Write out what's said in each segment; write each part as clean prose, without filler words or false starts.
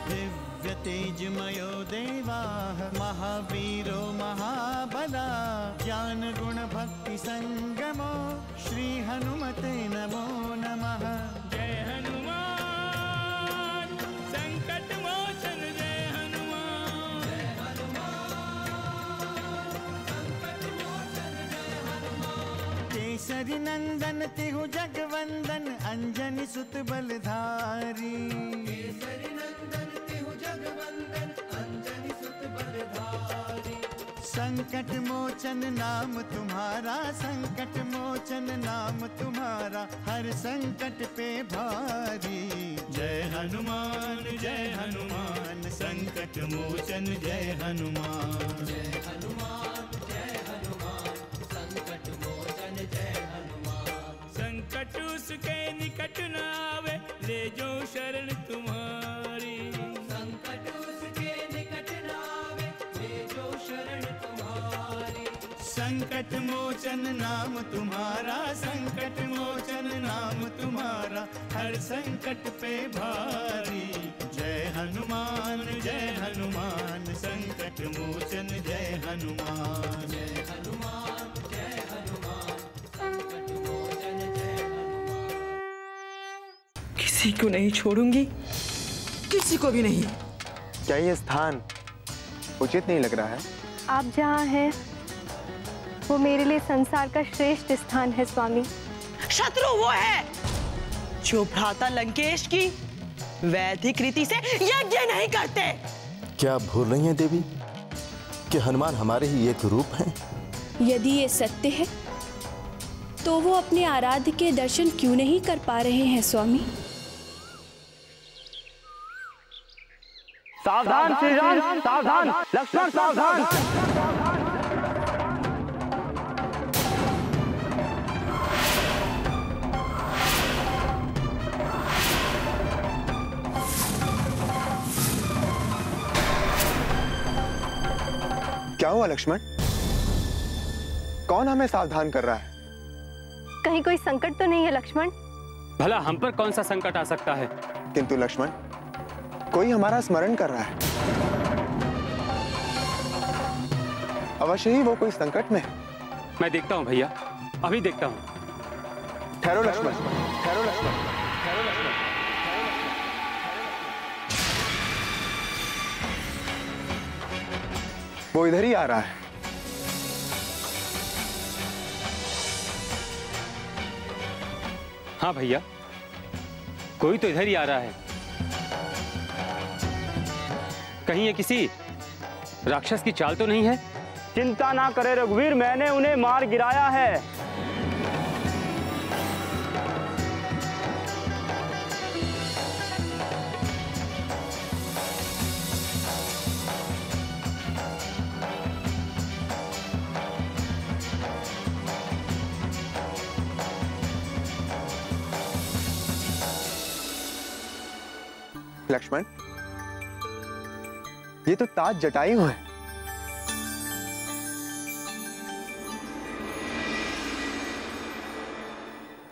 दिव्य तेजमयो देवाः महावीरो महाबला ज्ञान गुण भक्ति संगमो श्री हनुमते नमो नमः। जय हनुमान संकट मोचन जय हनुमान। जय हनुमान संकट मोचन जय हनुमान। केसरी नंदन तिहु जगवंदन अंजनी सुत बलधारी। केसरी नंदन तिहु जगवंदन अंजनी सुत बलधारी। संकट मोचन नाम तुम्हारा संकट मोचन नाम तुम्हारा हर संकट पे भारी। जय हनुमान संकट मोचन जय हनुमान। जय हनुमान संकट मोचन जय हनुमान। संकट उसके निकट न आवे ले जो शरण तुम्हारी। संकट उसके निकट न आवे ले जो शरण तुम्हारी। संकट मोचन नाम तुम्हारा संकट मोचन नाम तुम्हारा हर संकट पे भारी। जय हनुमान संकट मोचन जय हनुमान। जय हनुमान संकट मोचन जय हनुमान। किसी को नहीं छोड़ूंगी, किसी को भी नहीं। क्या ये स्थान उचित नहीं लग रहा है? आप जहाँ हैं वो मेरे लिए संसार का श्रेष्ठ स्थान है स्वामी। शत्रु वो है जो भ्राता लंकेश की वैदिक रीति से यज्ञ नहीं करते। क्या आप भूल रही हैं देवी कि हनुमान हमारे ही एक रूप हैं? यदि ये सत्य है तो वो अपने आराध्य के दर्शन क्यों नहीं कर पा रहे हैं स्वामी? सावधान श्री राम, सावधान लक्ष्मण, सावधान। क्या हुआ लक्ष्मण? कौन हमें सावधान कर रहा है? कहीं कोई संकट तो नहीं है लक्ष्मण? भला हम पर कौन सा संकट आ सकता है? किंतु लक्ष्मण, कोई हमारा स्मरण कर रहा है। अवश्य ही वो कोई संकट में है। मैं देखता हूँ भैया, अभी देखता हूँ। ठहरो लक्ष्मण, ठहरो लक्ष्मण, ठहरो लक्ष्मण। वो इधर ही आ रहा है। हाँ भैया, कोई तो इधर ही आ रहा है। कहीं ये किसी राक्षस की चाल तो नहीं है? चिंता ना करे रघुवीर, मैंने उन्हें मार गिराया है। लक्ष्मण, ये तो ताज जटायु है।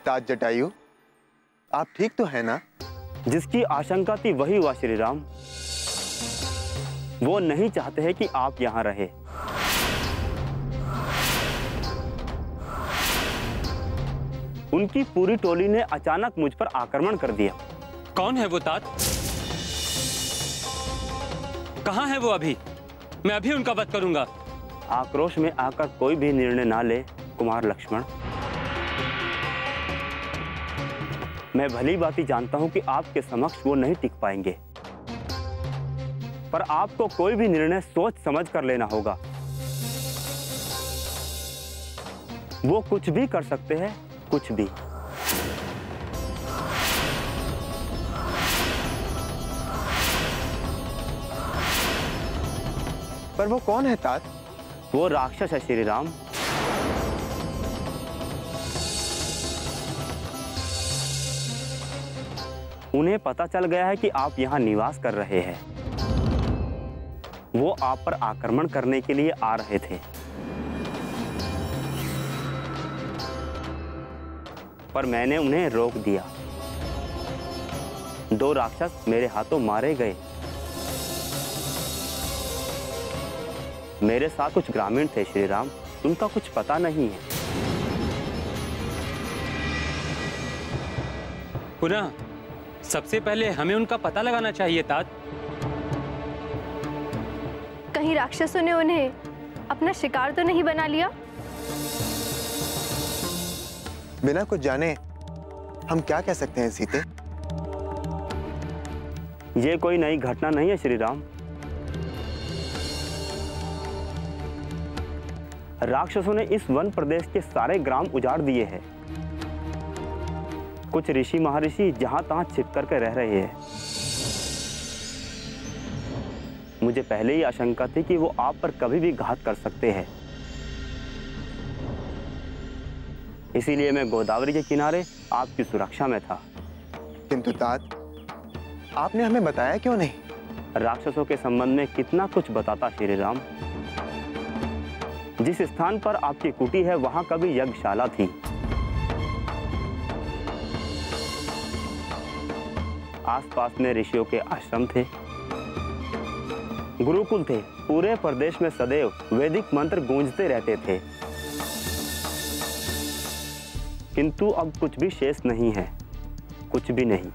ताज जटायु, आप ठीक तो है ना? जिसकी आशंका थी वही हुआ श्री राम। वो नहीं चाहते हैं कि आप यहां रहे। उनकी पूरी टोली ने अचानक मुझ पर आक्रमण कर दिया। कौन है वो तात? कहां है वो अभी? मैं अभी उनका वध करूंगा। आक्रोश में आकर कोई भी निर्णय ना ले कुमार लक्ष्मण। मैं भली भांति जानता हूं कि आपके समक्ष वो नहीं टिक पाएंगे, पर आपको कोई भी निर्णय सोच समझ कर लेना होगा। वो कुछ भी कर सकते हैं, कुछ भी। पर वो कौन है तात? वो राक्षस है श्री राम। उन्हें पता चल गया है कि आप यहां निवास कर रहे हैं। वो आप पर आक्रमण करने के लिए आ रहे थे, पर मैंने उन्हें रोक दिया। 2 राक्षस मेरे हाथों मारे गए। मेरे साथ कुछ ग्रामीण थे श्री राम, उनका कुछ पता नहीं है। पुनः सबसे पहले हमें उनका पता लगाना चाहिए तात। कहीं राक्षसों ने उन्हें अपना शिकार तो नहीं बना लिया? बिना कुछ जाने हम क्या कह सकते हैं सीते? ये कोई नई घटना नहीं है श्री राम। राक्षसों ने इस वन प्रदेश के सारे ग्राम उजाड़ दिए हैं। कुछ ऋषि महर्षि जहां तहां छिप करके रह रहे हैं। मुझे पहले ही आशंका थी कि वो आप पर कभी भी घात कर सकते हैं। इसीलिए मैं गोदावरी के किनारे आपकी सुरक्षा में था। किंतु तात, आपने हमें बताया क्यों नहीं? राक्षसों के संबंध में कितना कुछ बताता श्री राम। जिस स्थान पर आपकी कुटी है वहां कभी यज्ञशाला थी। आसपास में ऋषियों के आश्रम थे, गुरुकुल थे। पूरे प्रदेश में सदैव वैदिक मंत्र गूंजते रहते थे। किंतु अब कुछ भी शेष नहीं है, कुछ भी नहीं।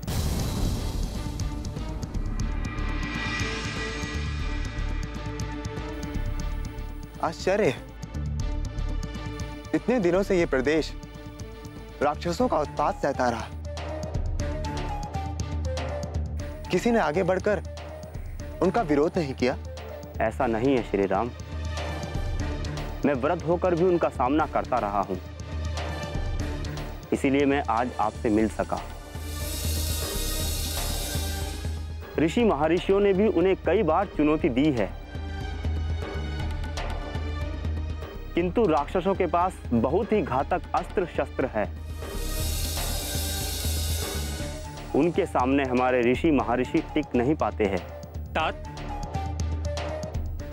आश्चर्य, इतने दिनों से ये प्रदेश राक्षसों का उत्पात सहता रहा। किसी ने आगे बढ़कर उनका विरोध नहीं किया? ऐसा नहीं है श्री राम। मैं वृद्ध होकर भी उनका सामना करता रहा हूं। इसीलिए मैं आज आपसे मिल सका। ऋषि महर्षियों ने भी उन्हें कई बार चुनौती दी है, किंतु राक्षसों के पास बहुत ही घातक अस्त्र शस्त्र है। उनके सामने हमारे ऋषि महर्षि टिक नहीं पाते हैं। तात,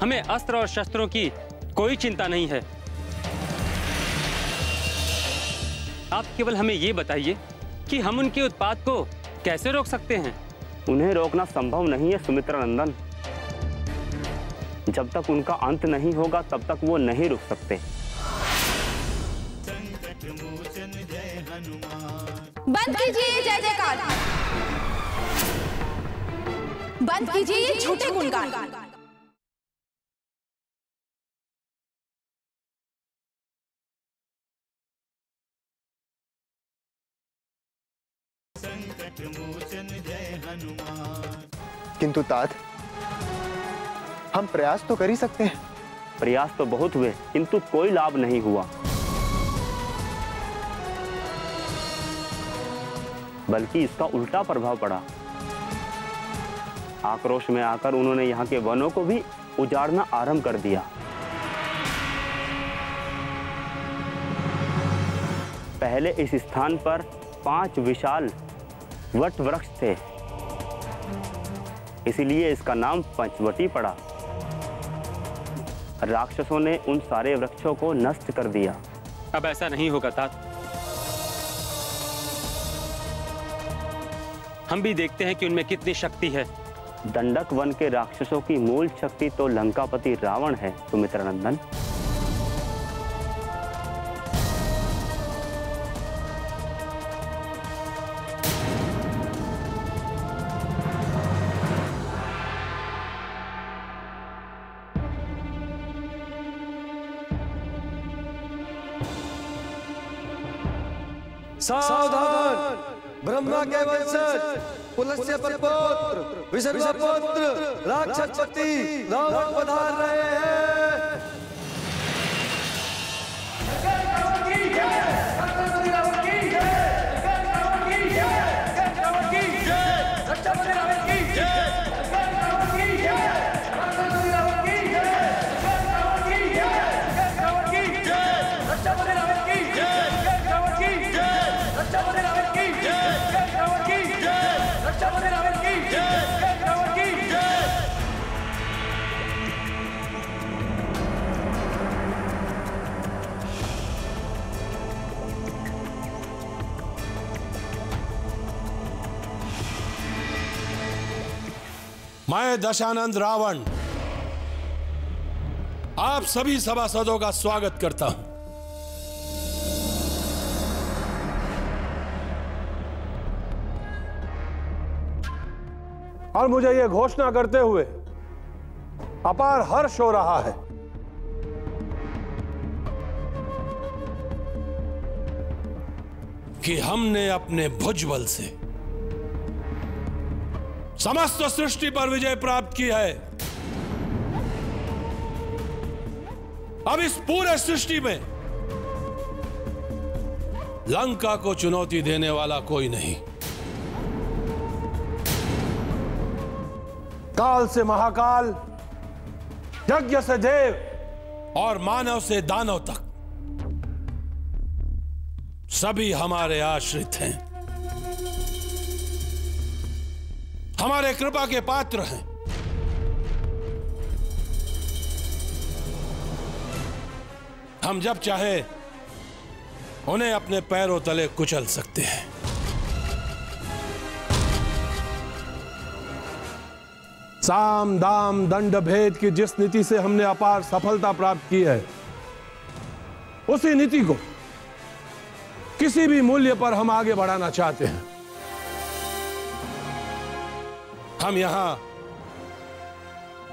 हमें अस्त्र और शस्त्रों की कोई चिंता नहीं है। आप केवल हमें ये बताइए कि हम उनके उत्पात को कैसे रोक सकते हैं? उन्हें रोकना संभव नहीं है सुमित्रानंदन। जब तक उनका अंत नहीं होगा तब तक वो नहीं रुक सकते। बंद कीजिए जय जयकार, बंद कीजिए ये झूठे गुणगान। संकट मोचन जय हनुमान। किंतु तात, हम प्रयास तो कर ही सकते हैं। प्रयास तो बहुत हुए किंतु कोई लाभ नहीं हुआ, बल्कि इसका उल्टा प्रभाव पड़ा। आक्रोश में आकर उन्होंने यहाँ के वनों को भी उजाड़ना आरंभ कर दिया। पहले इस स्थान पर 5 विशाल वट वृक्ष थे, इसीलिए इसका नाम पंचवटी पड़ा। राक्षसों ने उन सारे वृक्षों को नष्ट कर दिया। अब ऐसा नहीं होगा तात। हम भी देखते हैं कि उनमें कितनी शक्ति है। दंडक वन के राक्षसों की मूल शक्ति तो लंकापति रावण है सुमित्रानंदन। सावधान! ब्रह्मा के वंशज, पुलस्त्य परपौत्र, विसर्वा पुत्र, राक्षसपति रावण पधार रहे हैं। मैं दशानंद रावण आप सभी सभासदों का स्वागत करता हूं। और मुझे यह घोषणा करते हुए अपार हर्ष हो रहा है कि हमने अपने भुजबल से समस्त सृष्टि पर विजय प्राप्त की है। अब इस पूरे सृष्टि में लंका को चुनौती देने वाला कोई नहीं। काल से महाकाल, यज्ञ से देव और मानव से दानव तक सभी हमारे आश्रित हैं, हमारे कृपा के पात्र हैं। हम जब चाहे उन्हें अपने पैरों तले कुचल सकते हैं। साम दाम दंड भेद की जिस नीति से हमने अपार सफलता प्राप्त की है, उसी नीति को किसी भी मूल्य पर हम आगे बढ़ाना चाहते हैं। हम यहां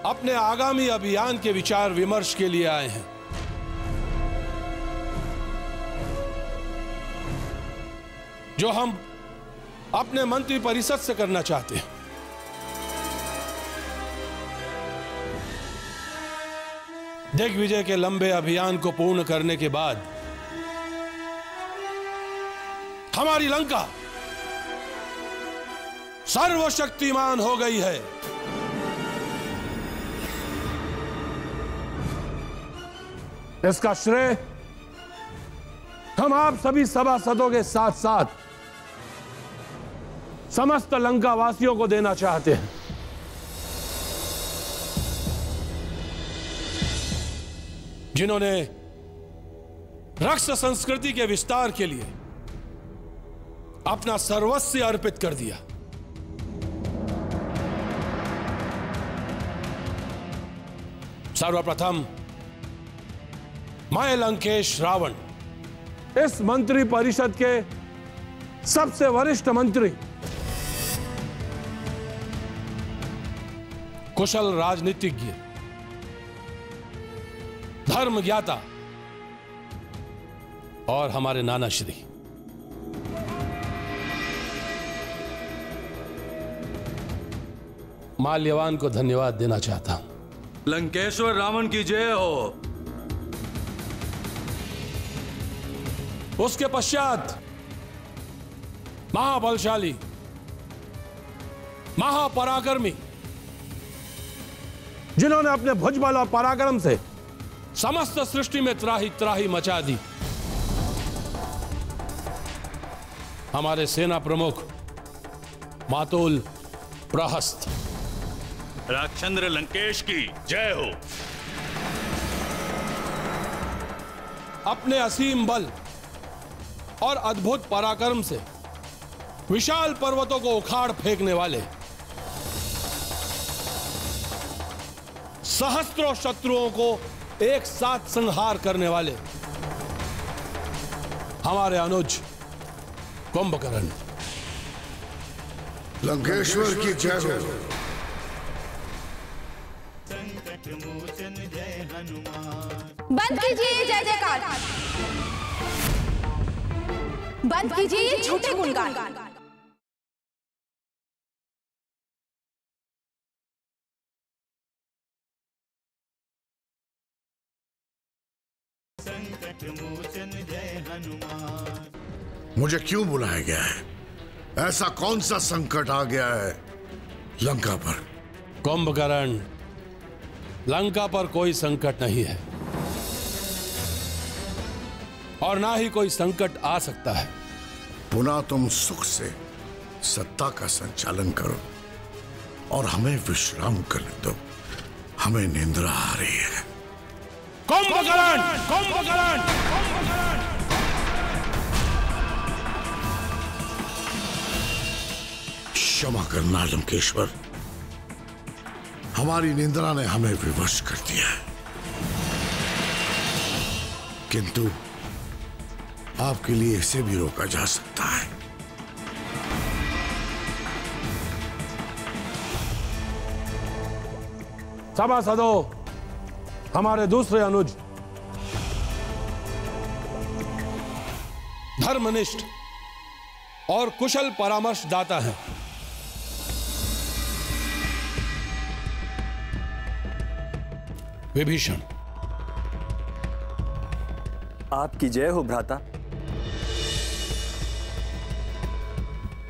अपने आगामी अभियान के विचार विमर्श के लिए आए हैं। जो हम अपने मंत्री परिषद से करना चाहते हैं। दिग्विजय के लंबे अभियान को पूर्ण करने के बाद हमारी लंका सर्वशक्तिमान हो गई है। इसका श्रेय हम आप सभी सभासदों के साथ साथ समस्त लंका वासियों को देना चाहते हैं। जिन्होंने राक्षस संस्कृति के विस्तार के लिए अपना सर्वस्व अर्पित कर दिया। सर्वप्रथम मैं लंकेश रावण, इस मंत्री परिषद के सबसे वरिष्ठ मंत्री, कुशल राजनीतिज्ञ, धर्म ज्ञाता और हमारे नाना श्री माल्यवान को धन्यवाद देना चाहता हूं। लंकेश्वर रावण की जय हो। उसके पश्चात महाबलशाली, महापराक्रमी, जिन्होंने अपने भुजबल और पराक्रम से समस्त सृष्टि में त्राही त्राही मचा दी, हमारे सेना प्रमुख मातुल प्रहस्त। राक्षंद्र लंकेश की जय हो। अपने असीम बल और अद्भुत पराक्रम से विशाल पर्वतों को उखाड़ फेंकने वाले, सहस्त्रों शत्रुओं को एक साथ संहार करने वाले हमारे अनुज कुंभकर्ण। लंकेश्वर की जय हो। संकट मोचन जय हनुमान। बंद कीजिए जय जयकार। बंद कीजिए ये झूठे गुणगान। संकट मोचन जय हनुमान। मुझे क्यों बुलाया गया है? ऐसा कौन सा संकट आ गया है लंका पर? कुंभकर्ण, लंका पर कोई संकट नहीं है और ना ही कोई संकट आ सकता है। पुनः तुम सुख से सत्ता का संचालन करो और हमें विश्राम करने दो। हमें निंद्रा आ रही है। कुंभकर्ण, कुंभकर्ण, क्षमा करना लंकेश्वर, हमारी निंद्रा ने हमें विवश कर दिया है। किंतु आपके लिए इसे भी रोका जा सकता है। सभासदों, हमारे दूसरे अनुज धर्मनिष्ठ और कुशल परामर्शदाता हैं। विभीषण। आपकी जय हो भ्राता।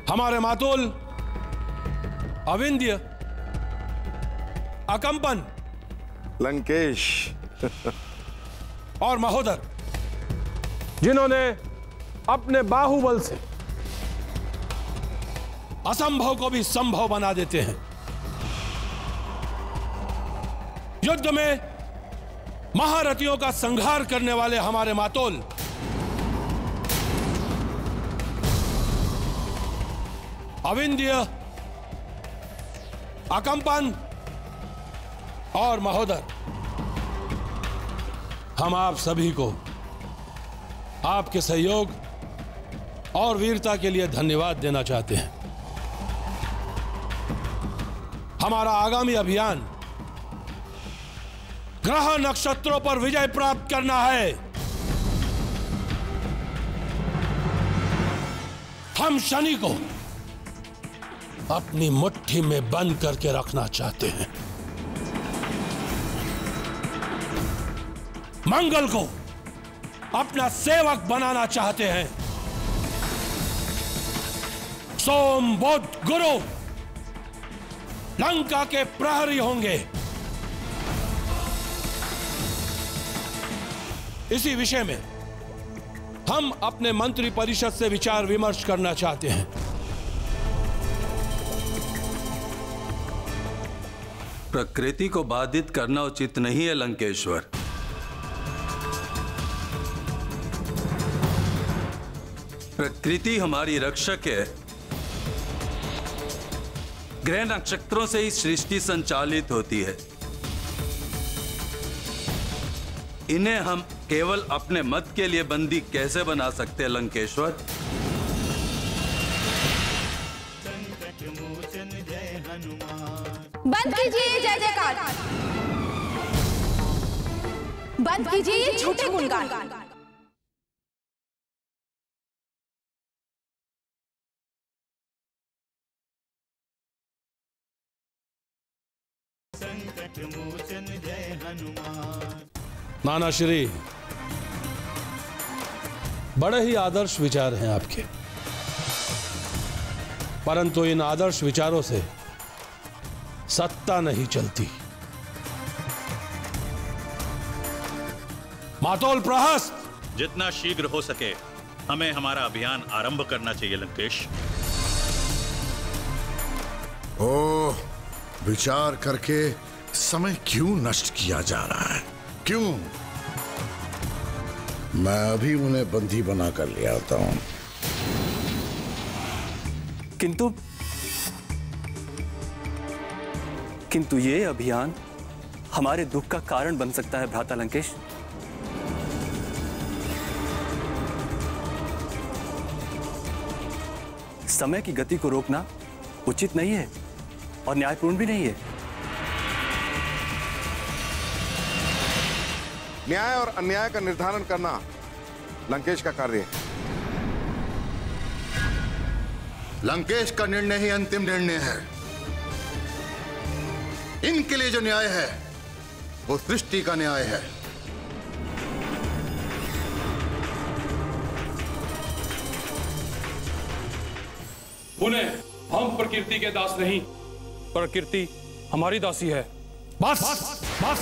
हमारे मातुल अविंध्य, अकंपन, लंकेश और महोदर, जिन्होंने अपने बाहुबल से असंभव को भी संभव बना देते हैं। युद्ध में महारथियों का संहार करने वाले हमारे मातोल अविंध्य, अकंपन और महोदर, हम आप सभी को आपके सहयोग और वीरता के लिए धन्यवाद देना चाहते हैं। हमारा आगामी अभियान ग्रह नक्षत्रों पर विजय प्राप्त करना है। हम शनि को अपनी मुट्ठी में बंद करके रखना चाहते हैं। मंगल को अपना सेवक बनाना चाहते हैं। सोम, बुध, गुरु लंका के प्रहरी होंगे। इसी विषय में हम अपने मंत्री परिषद से विचार विमर्श करना चाहते हैं। प्रकृति को बाधित करना उचित नहीं है लंकेश्वर। प्रकृति हमारी रक्षक है। ग्रह नक्षत्रों से ही सृष्टि संचालित होती है। इन्हें हम केवल अपने मत के लिए बंदी कैसे बना सकते हैं लंकेश्वर? बंद कीजिए जय जयकार। बंद कीजिए ये झूठे गुणगान। संकट मोचन जय हनुमान। नाना श्री, बड़े ही आदर्श विचार हैं आपके, परंतु इन आदर्श विचारों से सत्ता नहीं चलती। मातोल प्रहस्त, जितना शीघ्र हो सके हमें हमारा अभियान आरंभ करना चाहिए लंकेश। ओह, विचार करके समय क्यों नष्ट किया जा रहा है? क्यों? मैं अभी उन्हें बंदी बना कर ले आता हूं। किंतु ये अभियान हमारे दुख का कारण बन सकता है भ्राता लंकेश। समय की गति को रोकना उचित नहीं है और न्यायपूर्ण भी नहीं है। न्याय और अन्याय का निर्धारण करना लंकेश का कार्य है। लंकेश का निर्णय ही अंतिम निर्णय है। इनके लिए जो न्याय है वो सृष्टि का न्याय है। पुनः हम प्रकृति के दास नहीं, प्रकृति हमारी दासी है। बस बस बस,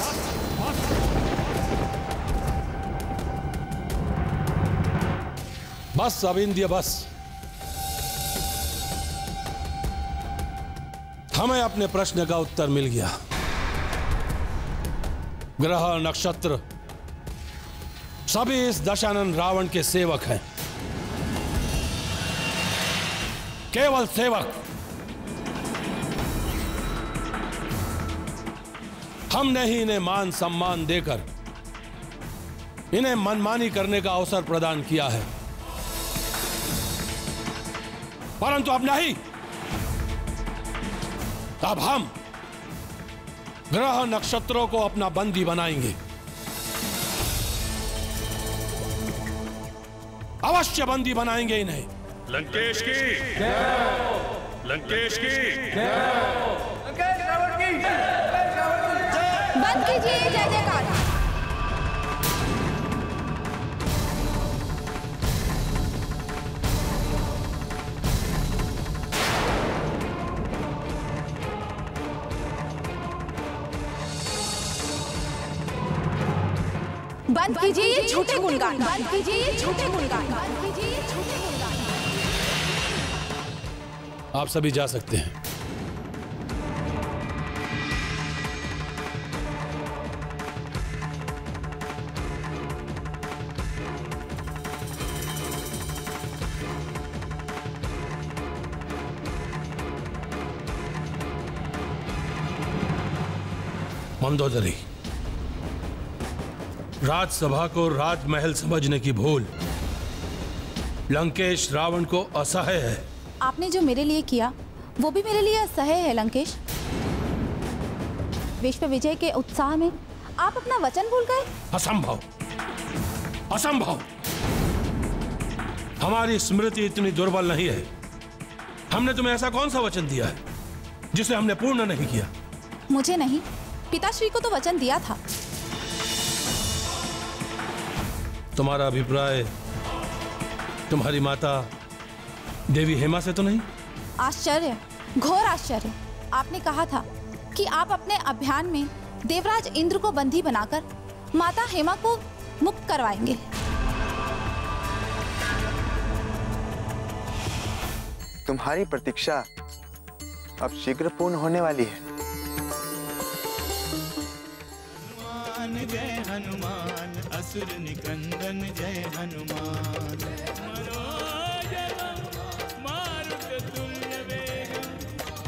बस अविंध्य बस। हमें अपने प्रश्न का उत्तर मिल गया। ग्रह नक्षत्र सभी इस दशानन रावण के सेवक हैं, केवल सेवक। हमने ही इन्हें मान सम्मान देकर इन्हें मनमानी करने का अवसर प्रदान किया है, परंतु अब नहीं। अब हम ग्रह नक्षत्रों को अपना बंदी बनाएंगे, अवश्य बंदी बनाएंगे इन्हें। लंकेश की लंकेश की बंद कीजिए जय जयकार। बंद कीजिए ये झूठे गुणगान। बंद कीजिए ये झूठे गुणगान। बंद कीजिए ये झूठे गुणगान। आप सभी जा सकते हैं। मंदोदरी, राजसभा को राजमहल समझने की भूल लंकेश रावण को असह्य है। आपने जो मेरे लिए किया वो भी मेरे लिए असह्य है लंकेश। विश्व विजय के उत्साह में आप अपना वचन भूल गए। असंभव, असंभव। हमारी स्मृति इतनी दुर्बल नहीं है। हमने तुम्हें ऐसा कौन सा वचन दिया है जिसे हमने पूर्ण नहीं किया? मुझे नहीं, पिताश्री को तो वचन दिया था। तुम्हारा अभिप्राय तुम्हारी माता देवी हेमा से तो नहीं? आश्चर्य, घोर आश्चर्य। आपने कहा था कि आप अपने अभियान में देवराज इंद्र को बंदी बनाकर माता हेमा को मुक्त करवाएंगे। तुम्हारी प्रतीक्षा अब शीघ्र पूर्ण होने वाली है। हनुमान जय हनुमान, असुर निकंदन जय हनुमान।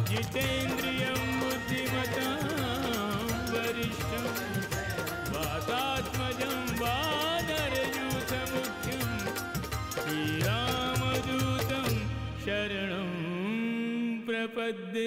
जितेन्द्रियं बुद्धिमतां वरिष्ठं, वातात्मजं वानरयूथमुख्यं, श्रीरामदूतं शरणं प्रपद्ये।